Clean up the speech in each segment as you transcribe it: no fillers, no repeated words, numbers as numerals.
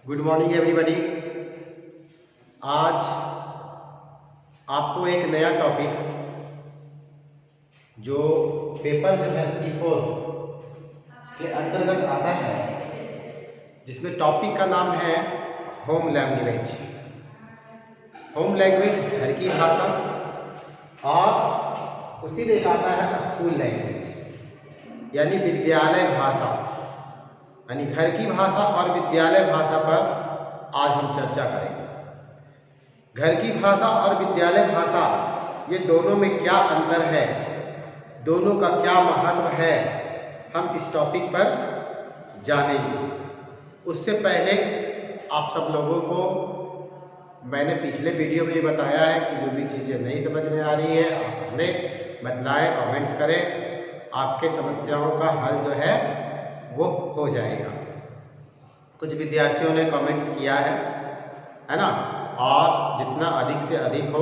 Good morning everybody. आज आपको एक नया टॉपिक जो पेपर जो है C4 के अंतर्गत आता है, जिसमें टॉपिक का नाम है होम लैंग्वेज। होम लैंग्वेज घर की भाषा और उसी में आता है स्कूल लैंग्वेज यानी विद्यालय भाषा, यानी घर की भाषा और विद्यालय भाषा पर आज हम चर्चा करेंगे। घर की भाषा और विद्यालय भाषा ये दोनों में क्या अंतर है, दोनों का क्या महत्व है, हम इस टॉपिक पर जानेंगे। उससे पहले आप सब लोगों को मैंने पिछले वीडियो में बताया है कि जो भी चीज़ें नहीं समझ में आ रही है आप हमें बतलाएं, कमेंट्स करें, आपके समस्याओं का हल जो है वो हो जाएगा। कुछ विद्यार्थियों ने कमेंट्स किया है ना, और जितना अधिक से अधिक हो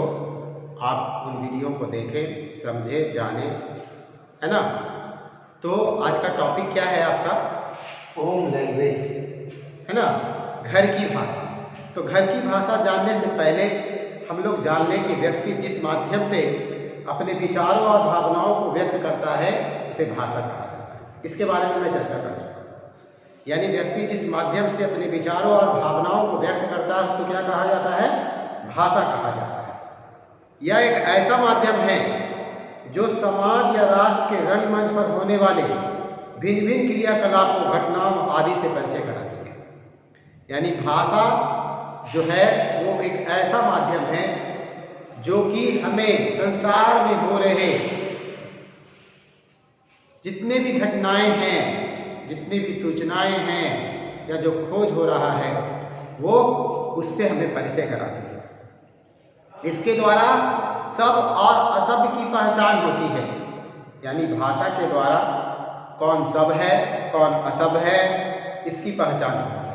आप उन वीडियो को देखें, समझें, जानें, है ना। तो आज का टॉपिक क्या है आपका? होम लैंग्वेज, है ना, घर की भाषा। तो घर की भाषा जानने से पहले हम लोग जान लें कि व्यक्ति जिस माध्यम से अपने विचारों और भावनाओं को व्यक्त करता है उसे भाषा कहा जाता है। इसके बारे में मैं चर्चा कर चुका हूँ। यानी व्यक्ति जिस माध्यम से अपने विचारों और भावनाओं को व्यक्त करता है उसको क्या कहा जाता है? भाषा कहा जाता है। यह एक ऐसा माध्यम है जो समाज या राष्ट्र के रंगमंच पर होने वाले भिन्न भिन्न क्रियाकलापों, घटनाओं आदि से परिचय कराती है। यानी भाषा जो है वो एक ऐसा माध्यम है जो कि हमें संसार में हो रहे जितने भी घटनाएं हैं, जितनी भी सूचनाएं हैं या जो खोज हो रहा है वो उससे हमें परिचय कराती है। इसके द्वारा सब और असब की पहचान होती है। यानी भाषा के द्वारा कौन सब है, कौन असब है, इसकी पहचान होती है।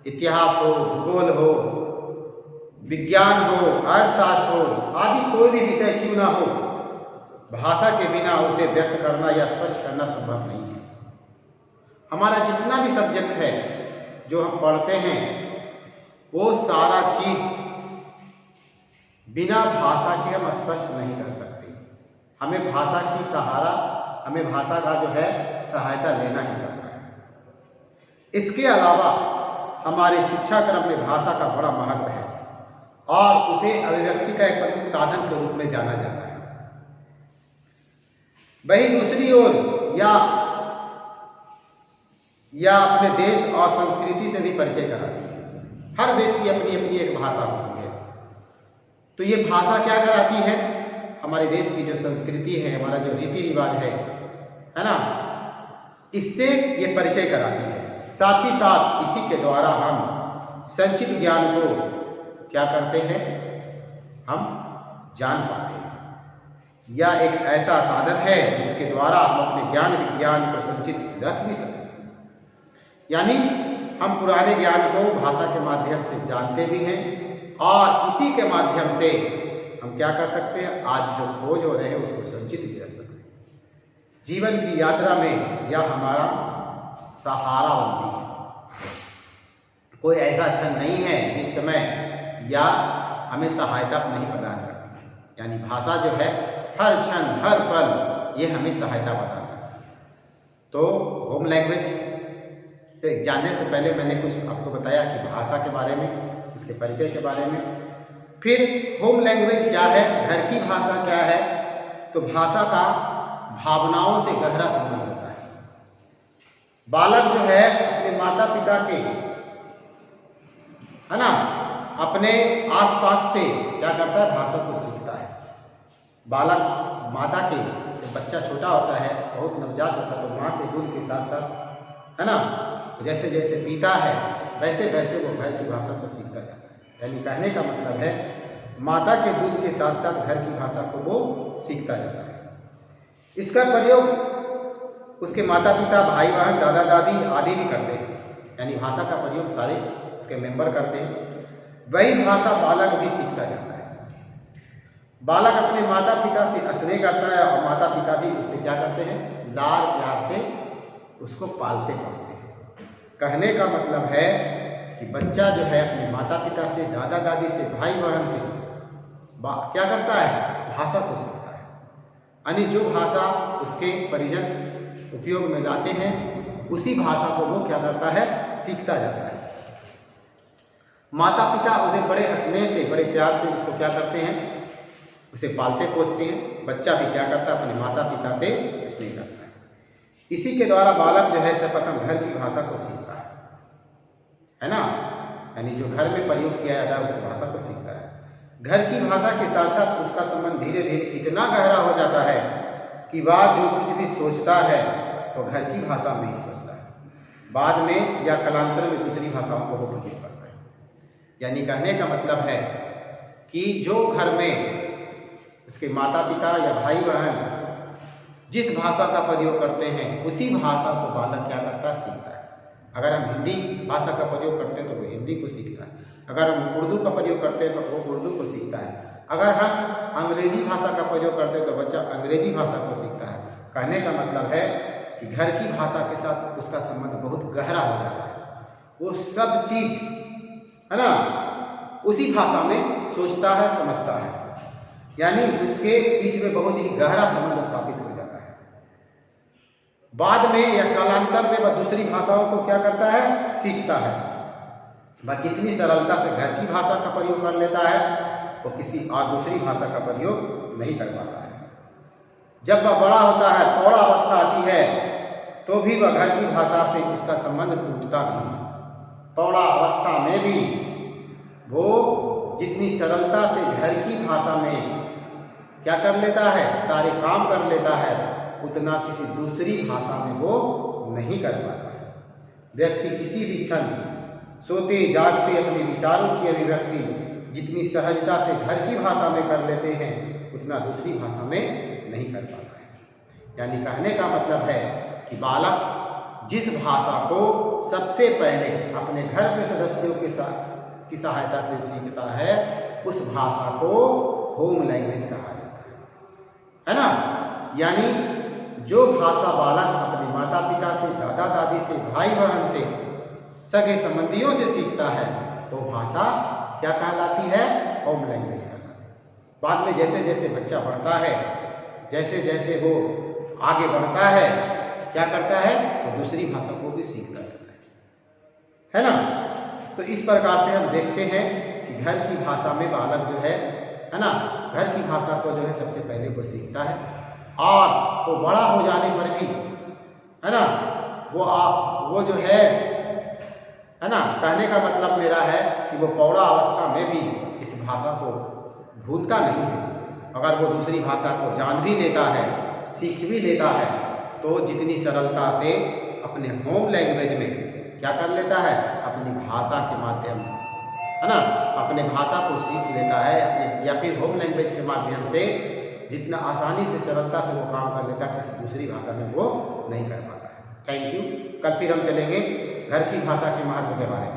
इतिहास हो, भूगोल हो, विज्ञान हो, अर्थशास्त्र हो, आदि कोई भी विषय क्यों ना हो, भाषा के बिना उसे व्यक्त करना या स्पष्ट करना संभव नहीं है। हमारा जितना भी सब्जेक्ट है जो हम पढ़ते हैं वो सारा चीज बिना भाषा के हम स्पष्ट नहीं कर सकते। हमें भाषा की सहारा, हमें भाषा का जो है सहायता लेना ही पड़ता है। इसके अलावा हमारे शिक्षा क्रम में भाषा का बड़ा महत्व है और उसे अभिव्यक्ति का एक प्रमुख साधन के रूप में जाना जाता है। वही दूसरी ओर या अपने देश और संस्कृति से भी परिचय कराती है। हर देश की अपनी अपनी एक भाषा होती है। तो ये भाषा क्या कराती है? हमारे देश की जो संस्कृति है, हमारा जो रीति रिवाज है ना, इससे ये परिचय कराती है। साथ ही साथ इसी के द्वारा हम संचित ज्ञान को क्या करते हैं? हम जान पाते हैं। यह एक ऐसा साधन है जिसके द्वारा हम अपने ज्ञान विज्ञान को संचित रख भी सकते हैं। यानी हम पुराने ज्ञान को भाषा के माध्यम से जानते भी हैं और इसी के माध्यम से हम क्या कर सकते हैं? आज जो खोज हो रहे हैं उसको संचित भी रख सकते हैं। जीवन की यात्रा में यह हमारा सहारा बनती है। कोई ऐसा क्षण नहीं है जिस समय या हमें सहायता नहीं प्रदान करती है। यानी भाषा जो है हर क्षण, हर पल ये हमें सहायता प्रदान करती है। तो होम लैंग्वेज जानने से पहले मैंने कुछ आपको बताया कि भाषा के बारे में, उसके परिचय के बारे में। फिर होम लैंग्वेज क्या है, घर की भाषा क्या है? तो भाषा का भावनाओं से गहरा संबंध होता है। बालक जो है अपने माता पिता के, है ना, अपने आसपास से क्या करता है? भाषा को सीखता है। बालक माता के, जब बच्चा छोटा होता है, बहुत नवजात होता है, तो माँ के दूध के साथ साथ, है ना, जैसे जैसे पीता है वैसे वैसे वो घर की भाषा को सीखता जाता है। यानी कहने का मतलब है माता के दूध के साथ साथ घर की भाषा को वो सीखता जाता है। इसका प्रयोग उसके माता पिता, भाई बहन, दादा दादी आदि भी करते हैं। यानी भाषा का प्रयोग सारे उसके मेंबर करते हैं। वही भाषा बालक भी सीखता जाता है। बालक अपने माता पिता से स्नेह करता है और माता पिता भी उससे क्या करते हैं? लाड़ प्यार से उसको पालते पोसते हैं। कहने का मतलब है कि बच्चा जो है अपने माता पिता से, दादा दादी से, भाई बहन से क्या करता है, भाषा को सीखता है। यानी जो भाषा उसके परिजन उपयोग में लाते हैं उसी भाषा को वो क्या करता है, सीखता जाता है। माता पिता उसे बड़े स्नेह से, बड़े प्यार से उसको क्या करते हैं, उसे पालते पोसते हैं। बच्चा भी क्या करता है, अपने माता पिता से स्नेह करता है। इसी के द्वारा बालक जो है सर्वप्रथम घर की भाषा को सीखता है ना, यानी जो घर में प्रयोग किया जाता है उस भाषा को सीखता है। घर की भाषा के साथ साथ उसका संबंध धीरे धीरे इतना गहरा हो जाता है कि वह जो कुछ भी सोचता है वो घर की भाषा में ही सोचता है। बाद में या कालांतर में दूसरी भाषाओं को वो प्रयोग करता है। यानी कहने का मतलब है कि जो घर में उसके माता पिता या भाई बहन जिस भाषा का प्रयोग करते हैं उसी भाषा को बालक क्या करता है, सीखता है। अगर हम हिंदी भाषा का प्रयोग करते हैं तो वो हिंदी को सीखता है। अगर हम उर्दू का प्रयोग करते हैं तो वो उर्दू को सीखता है। अगर हम अंग्रेजी भाषा का प्रयोग करते हैं तो बच्चा अंग्रेजी भाषा को सीखता है। कहने का मतलब है कि घर की भाषा के साथ उसका संबंध बहुत गहरा हो जाता है। वो सब चीज है ना उसी भाषा में सोचता है, समझता है, यानी उसके बीच में बहुत ही गहरा संबंध स्थापित हो जाता है। बाद में या कालांतर में वह दूसरी भाषाओं को क्या करता है, सीखता है। वह जितनी सरलता से घर की भाषा का प्रयोग कर लेता है वो किसी और दूसरी भाषा का प्रयोग नहीं कर पाता है। जब वह बड़ा होता है, प्रौढ़ अवस्था आती है, तो भी वह घर की भाषा से उसका संबंध टूटता नहीं। प्रौढ़ अवस्था में भी वो जितनी सरलता से घर की भाषा में क्या कर लेता है, सारे काम कर लेता है, उतना किसी दूसरी भाषा में वो नहीं कर पाता है। व्यक्ति किसी भी क्षण सोते जागते अपने विचारों की अभिव्यक्ति जितनी सहजता से घर की भाषा में कर लेते हैं उतना दूसरी भाषा में नहीं कर पाता है। यानी कहने का मतलब है कि बालक जिस भाषा को सबसे पहले अपने घर के सदस्यों की सहायता से सीखता है उस भाषा को होम लैंग्वेज कहा जाता है ना। यानी जो भाषा बालक अपने माता पिता से, दादा दादी से, भाई बहन से, सगे संबंधियों से सीखता है वो भाषा क्या कहलाती है, होम लैंग्वेज कहलाती है। बाद में जैसे जैसे बच्चा बढ़ता है, जैसे जैसे वो आगे बढ़ता है, क्या करता है, वो दूसरी भाषा को भी सीखता रहता है ना। तो इस प्रकार से हम देखते हैं कि घर की भाषा में बालक जो है ना, घर की भाषा को जो है सबसे पहले वो सीखता है और वो बड़ा हो जाने पर भी है ना वो जो है ना, कहने का मतलब मेरा है कि वो प्रौढ़ अवस्था में भी इस भाषा को भूलता नहीं है। अगर वो दूसरी भाषा को जान भी लेता है, सीख भी लेता है, तो जितनी सरलता से अपने होम लैंग्वेज में क्या कर लेता है, अपनी भाषा के माध्यम है ना, अपने भाषा को सीख लेता है अपने या फिर होम लैंग्वेज के माध्यम से जितना आसानी से सरलता से वो काम कर लेता है, किसी दूसरी भाषा में वो नहीं कर पाता है। Thank you. कल फिर हम चलेंगे घर की भाषा के महत्व के बारे में।